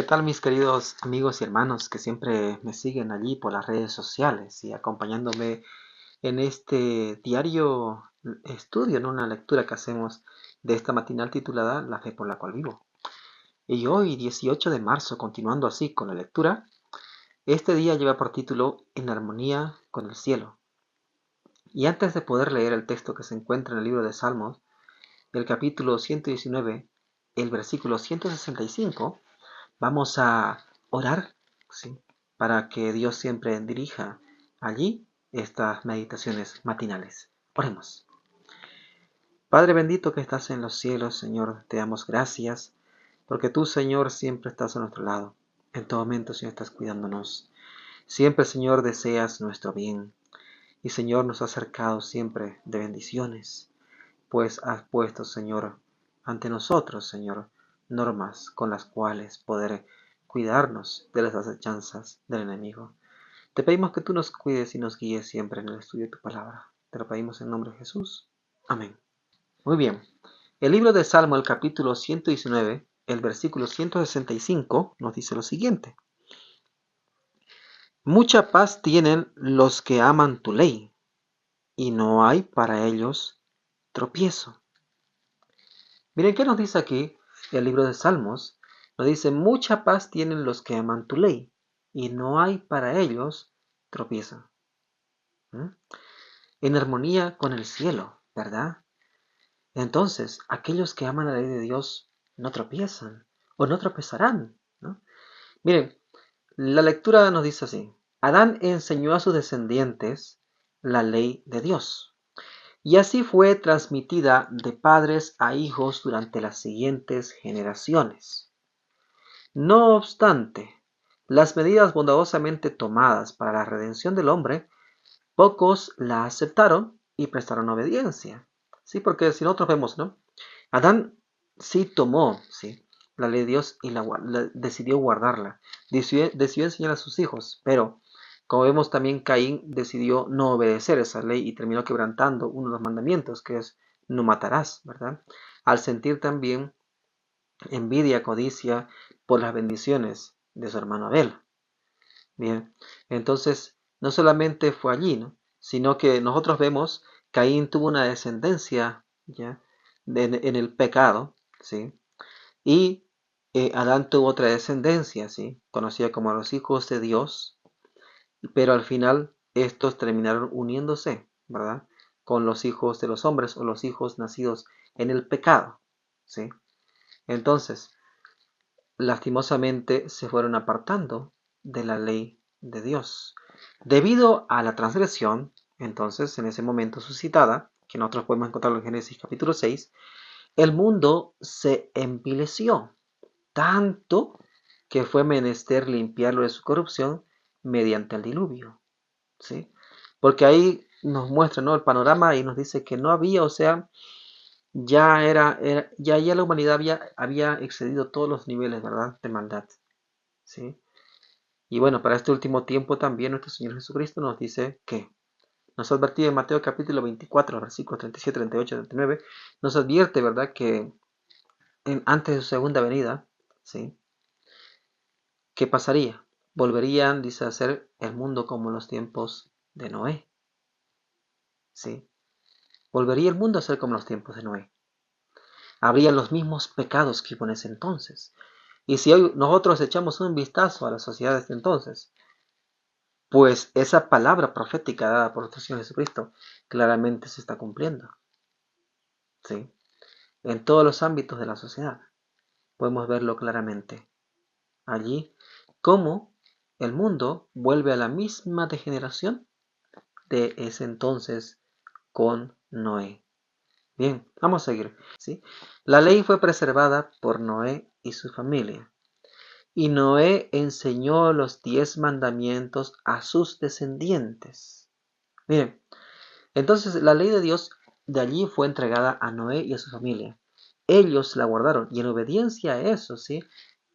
tal mis queridos amigos y hermanos que siempre me siguen allí por las redes sociales y acompañándome en este diario estudio, en una lectura que hacemos de esta matinal titulada La fe por la cual vivo? Y hoy, 18 de marzo, continuando así con la lectura, este día lleva por título En armonía con el cielo. Y antes de poder leer el texto que se encuentra en el libro de Salmos, el capítulo 119, el versículo 165, vamos a orar, ¿sí?, para que Dios siempre dirija allí estas meditaciones matinales. Oremos. Padre bendito que estás en los cielos, Señor, te damos gracias porque tú, Señor, siempre estás a nuestro lado. En todo momento, Señor, estás cuidándonos. Siempre, Señor, deseas nuestro bien. Y, Señor, nos has acercado siempre de bendiciones, pues has puesto, Señor, ante nosotros, Señor, normas con las cuales poder cuidarnos de las acechanzas del enemigo. Te pedimos que tú nos cuides y nos guíes siempre en el estudio de tu palabra. Te lo pedimos en nombre de Jesús. Amén. Muy bien. El libro de Salmo, el capítulo 119, el versículo 165, nos dice lo siguiente. Mucha paz tienen los que aman tu ley, y no hay para ellos tropiezo. Miren qué nos dice aquí el libro de Salmos. Nos dice, mucha paz tienen los que aman tu ley, y no hay para ellos tropiezo. En armonía con el cielo, ¿verdad? Entonces, aquellos que aman la ley de Dios no tropiezan, o no tropezarán, ¿no? Miren, la lectura nos dice así. Adán enseñó a sus descendientes la ley de Dios. Y así fue transmitida de padres a hijos durante las siguientes generaciones. No obstante, las medidas bondadosamente tomadas para la redención del hombre, pocos la aceptaron y prestaron obediencia. Sí, porque si nosotros vemos, ¿no? Adán sí tomó, ¿sí?, la ley de Dios y decidió guardarla. Decidió enseñar a sus hijos, pero como vemos también Caín decidió no obedecer esa ley y terminó quebrantando uno de los mandamientos, que es no matarás, ¿verdad? Al sentir también envidia, codicia por las bendiciones de su hermano Abel. Bien, entonces no solamente fue allí, ¿no?, sino que nosotros vemos Caín tuvo una descendencia, ¿ya?, en el pecado, ¿sí? Y Adán tuvo otra descendencia, ¿sí?, conocida como los hijos de Dios, pero al final estos terminaron uniéndose, ¿verdad?, con los hijos de los hombres o los hijos nacidos en el pecado, ¿sí? Entonces, lastimosamente se fueron apartando de la ley de Dios. Debido a la transgresión, entonces, en ese momento suscitada, que nosotros podemos encontrarlo en Génesis capítulo 6, el mundo se envileció, tanto que fue menester limpiarlo de su corrupción mediante el diluvio, ¿sí? Porque ahí nos muestra, ¿no?, el panorama y nos dice que no había, o sea, ya la humanidad había excedido todos los niveles, ¿verdad?, de maldad, ¿sí? Y bueno, para este último tiempo también nuestro Señor Jesucristo nos dice que nos advertía en Mateo capítulo 24, versículos 37, 38, 39, nos advierte, ¿verdad?, que antes de su segunda venida, ¿sí?, ¿qué pasaría? Volverían, dice, a ser el mundo como los tiempos de Noé, ¿sí? Volvería el mundo a ser como los tiempos de Noé. Habría los mismos pecados que hubo en ese entonces. Y si hoy nosotros echamos un vistazo a la sociedad de este entonces, pues esa palabra profética dada por nuestro Señor Jesucristo claramente se está cumpliendo, ¿sí? En todos los ámbitos de la sociedad podemos verlo claramente. Allí, cómo el mundo vuelve a la misma degeneración de ese entonces con Noé. Bien, vamos a seguir, ¿sí? La ley fue preservada por Noé y su familia. Y Noé enseñó los 10 mandamientos a sus descendientes. Miren, entonces la ley de Dios de allí fue entregada a Noé y a su familia. Ellos la guardaron y en obediencia a eso, ¿sí?,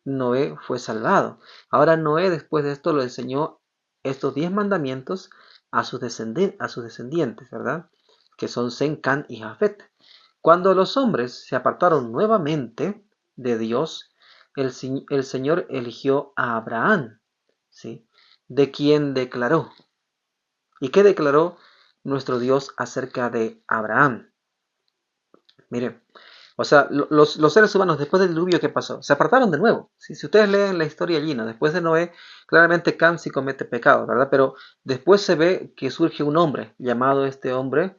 Noé fue salvado. Ahora Noé después de esto lo enseñó estos 10 mandamientos a sus descendientes, ¿verdad?, que son Sem, Can y Jafet. Cuando los hombres se apartaron nuevamente de Dios, el Señor eligió a Abraham, ¿sí? De quien declaró. ¿Y qué declaró nuestro Dios acerca de Abraham? Miren, o sea, los seres humanos después del diluvio, ¿qué pasó? Se apartaron de nuevo. Si ustedes leen la historia allí, ¿no? Después de Noé, claramente Cam sí comete pecado, ¿verdad? Pero después se ve que surge un hombre, llamado este hombre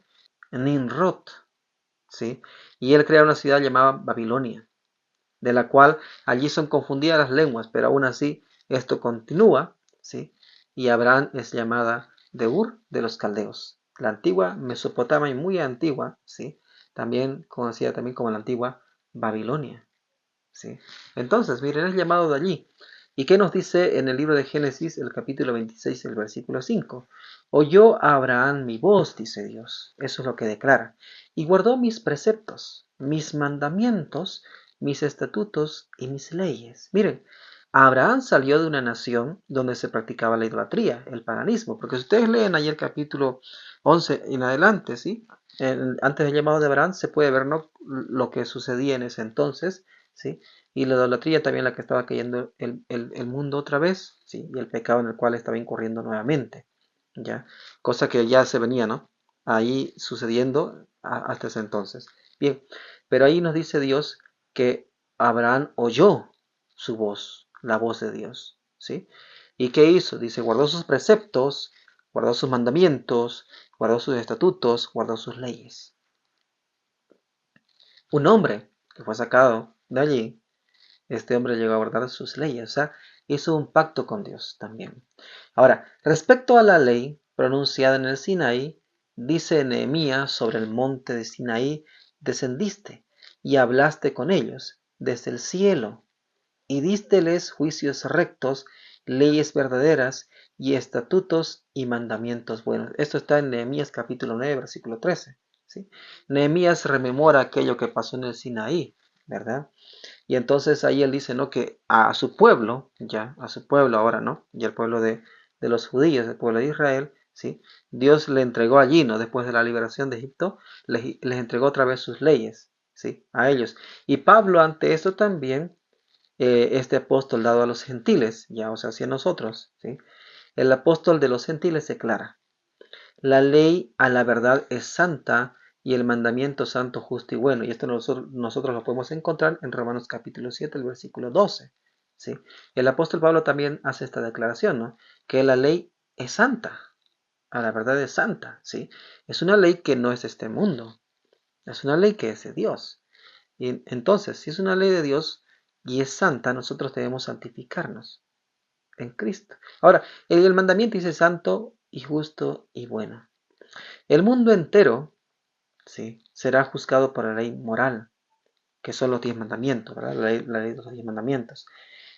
Nimrod, ¿sí? Y él crea una ciudad llamada Babilonia, de la cual allí son confundidas las lenguas, pero aún así esto continúa, ¿sí? Y Abraham es llamada de Ur de los Caldeos, la antigua Mesopotamia y muy antigua, ¿sí? También conocida también como la antigua Babilonia, ¿sí? Entonces, miren, es llamado de allí. ¿Y qué nos dice en el libro de Génesis, el capítulo 26, el versículo 5? Oyó a Abraham mi voz, dice Dios. Eso es lo que declara. Y guardó mis preceptos, mis mandamientos, mis estatutos y mis leyes. Miren, Abraham salió de una nación donde se practicaba la idolatría, el paganismo. Porque si ustedes leen ayer capítulo 11 en adelante, ¿sí? Antes del llamado de Abraham se puede ver, ¿no?, lo que sucedía en ese entonces, ¿sí? Y la idolatría también la que estaba cayendo el mundo otra vez, ¿sí? Y el pecado en el cual estaba incurriendo nuevamente, ¿ya? Cosa que ya se venía, ¿no?, ahí sucediendo hasta ese entonces. Bien, pero ahí nos dice Dios que Abraham oyó su voz, la voz de Dios, ¿sí? ¿Y qué hizo? Dice, guardó sus preceptos, guardó sus mandamientos, guardó sus estatutos, guardó sus leyes. Un hombre que fue sacado de allí, este hombre llegó a guardar sus leyes, o sea, hizo un pacto con Dios también. Ahora, respecto a la ley pronunciada en el Sinaí, dice Nehemías: sobre el monte de Sinaí descendiste y hablaste con ellos desde el cielo y dísteles juicios rectos, leyes verdaderas y estatutos y mandamientos buenos. Esto está en Nehemías capítulo 9, versículo 13. ¿Sí? Nehemías rememora aquello que pasó en el Sinaí, ¿verdad? Y entonces ahí él dice, ¿no?, que a su pueblo, ya, a su pueblo ahora, ¿no? Y al pueblo de los judíos, el pueblo de Israel, ¿sí? Dios le entregó allí, ¿no? Después de la liberación de Egipto, les entregó otra vez sus leyes, ¿sí? A ellos. Y Pablo ante eso también, este apóstol dado a los gentiles, ya, o sea, hacia nosotros, ¿sí? El apóstol de los gentiles declara: la ley a la verdad es santa y el mandamiento santo, justo y bueno. Y esto nosotros lo podemos encontrar en Romanos capítulo 7, el versículo 12. ¿Sí? El apóstol Pablo también hace esta declaración, ¿no?, que la ley es santa, a la verdad es santa. ¿Sí? Es una ley que no es de este mundo, es una ley que es de Dios. Y entonces, si es una ley de Dios y es santa, nosotros debemos santificarnos en Cristo. Ahora, el mandamiento dice santo y justo y bueno. El mundo entero, ¿sí?, será juzgado por la ley moral, que son los 10 mandamientos, ¿verdad? La ley de los 10 mandamientos,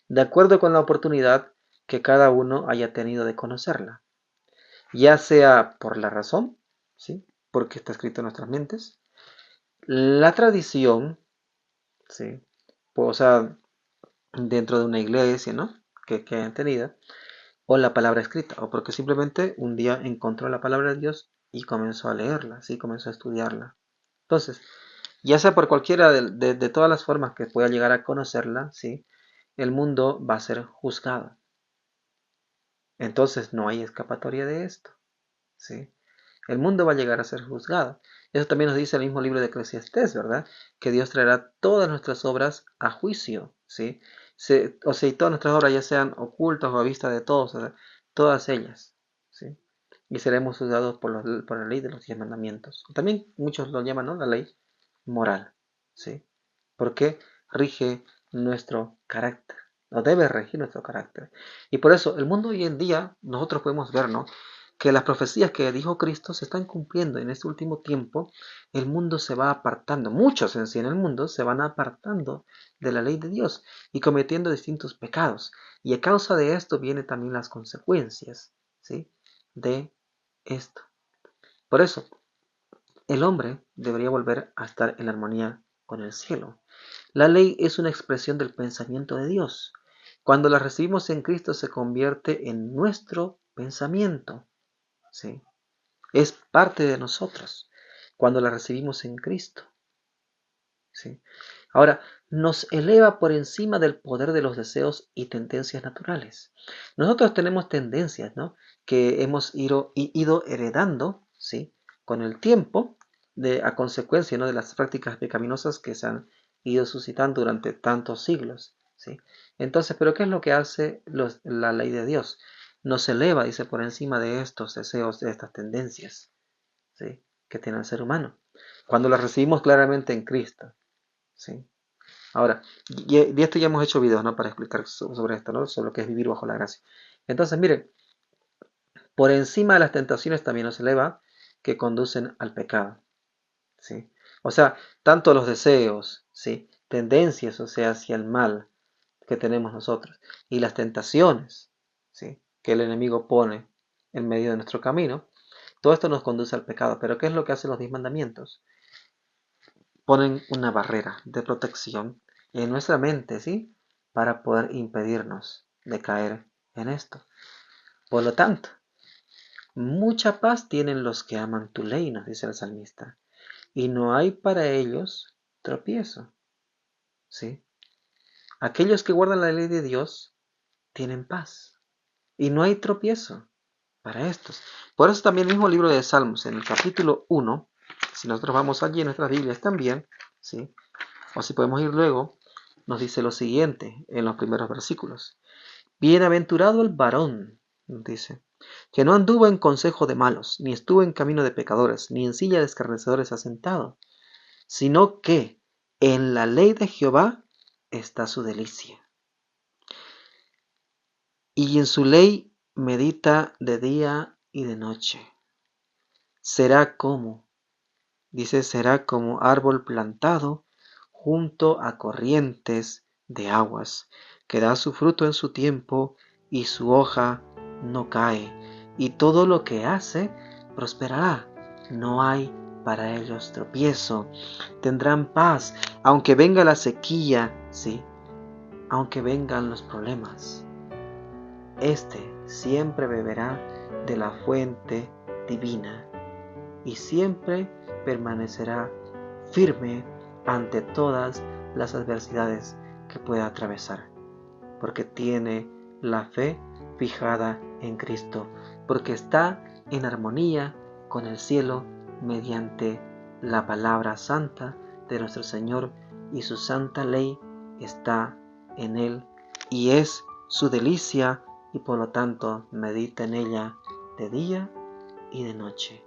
de acuerdo con la oportunidad que cada uno haya tenido de conocerla, ya sea por la razón, ¿sí?, porque está escrito en nuestras mentes, la tradición, ¿sí?, o sea, dentro de una iglesia, ¿no?, que hayan tenido, o la palabra escrita, o porque simplemente un día encontró la palabra de Dios y comenzó a leerla, ¿sí?, comenzó a estudiarla. Entonces, ya sea por cualquiera de todas las formas que pueda llegar a conocerla, ¿sí?, el mundo va a ser juzgado. Entonces no hay escapatoria de esto, ¿sí? El mundo va a llegar a ser juzgado. Eso también nos dice el mismo libro de Eclesiastés, ¿verdad? Que Dios traerá todas nuestras obras a juicio, ¿sí? O sea, y todas nuestras obras, ya sean ocultas o a vista de todos, o sea, todas ellas, ¿sí? Y seremos juzgados por la ley de los 10 mandamientos. También muchos lo llaman, ¿no?, la ley moral, ¿sí? Porque rige nuestro carácter, o debe regir nuestro carácter. Y por eso el mundo hoy en día, nosotros podemos ver, ¿no?, que las profecías que dijo Cristo se están cumpliendo. En este último tiempo el mundo se va apartando, muchos en sí en el mundo se van apartando de la ley de Dios y cometiendo distintos pecados. Y a causa de esto vienen también las consecuencias, ¿sí?, de esto. Por eso, el hombre debería volver a estar en armonía con el cielo. La ley es una expresión del pensamiento de Dios. Cuando la recibimos en Cristo se convierte en nuestro pensamiento, ¿sí? Es parte de nosotros cuando la recibimos en Cristo. ¿sí? Ahora, nos eleva por encima del poder de los deseos y tendencias naturales. Nosotros tenemos tendencias, ¿no? Que hemos ido heredando, ¿sí? Con el tiempo, a consecuencia, ¿no? De las prácticas pecaminosas que se han ido suscitando durante tantos siglos, ¿sí? Entonces, ¿pero qué es lo que hace la ley de Dios? Nos eleva, dice, por encima de estos deseos, de estas tendencias, ¿sí? Que tiene el ser humano. Cuando las recibimos claramente en Cristo, ¿sí? Ahora, y de esto ya hemos hecho videos, ¿no? Para explicar sobre esto, ¿no? Sobre lo que es vivir bajo la gracia. Entonces, miren, por encima de las tentaciones también nos eleva que conducen al pecado, ¿sí? O sea, tanto los deseos, ¿sí? Tendencias, o sea, hacia el mal que tenemos nosotros, y las tentaciones, ¿sí? Que el enemigo pone en medio de nuestro camino, todo esto nos conduce al pecado. Pero ¿qué es lo que hacen los 10 mandamientos? Ponen una barrera de protección en nuestra mente, ¿sí? Para poder impedirnos de caer en esto. Por lo tanto, mucha paz tienen los que aman tu ley, nos dice el salmista, y no hay para ellos tropiezo, ¿sí? Aquellos que guardan la ley de Dios tienen paz, y no hay tropiezo para estos. Por eso también el mismo libro de Salmos, en el capítulo 1, si nosotros vamos allí en nuestras Biblias también, ¿sí? O si podemos ir luego, nos dice lo siguiente en los primeros versículos. Bienaventurado el varón, dice, que no anduvo en consejo de malos, ni estuvo en camino de pecadores, ni en silla de escarnecedores asentado, sino que en la ley de Jehová está su delicia. Y en su ley medita de día y de noche. Será como árbol plantado junto a corrientes de aguas, que da su fruto en su tiempo y su hoja no cae, y todo lo que hace prosperará. No hay para ellos tropiezo. Tendrán paz, aunque venga la sequía, sí, aunque vengan los problemas. Este siempre beberá de la fuente divina y siempre permanecerá firme ante todas las adversidades que pueda atravesar, porque tiene la fe fijada en Cristo, porque está en armonía con el cielo mediante la palabra santa de nuestro Señor, y su santa ley está en él y es su delicia, y por lo tanto medita en ella de día y de noche,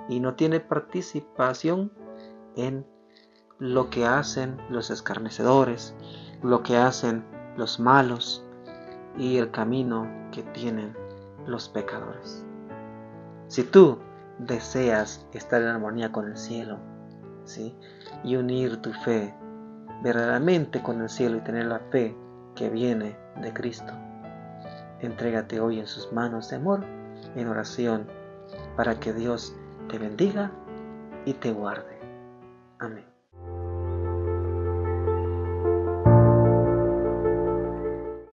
y no tiene participación en lo que hacen los escarnecedores, lo que hacen los malos y el camino que tienen los pecadores. Si tú deseas estar en armonía con el cielo, ¿sí? Y unir tu fe verdaderamente con el cielo y tener la fe que viene de Cristo, entrégate hoy en sus manos de amor, en oración, para que Dios te bendiga y te guarde. Amén.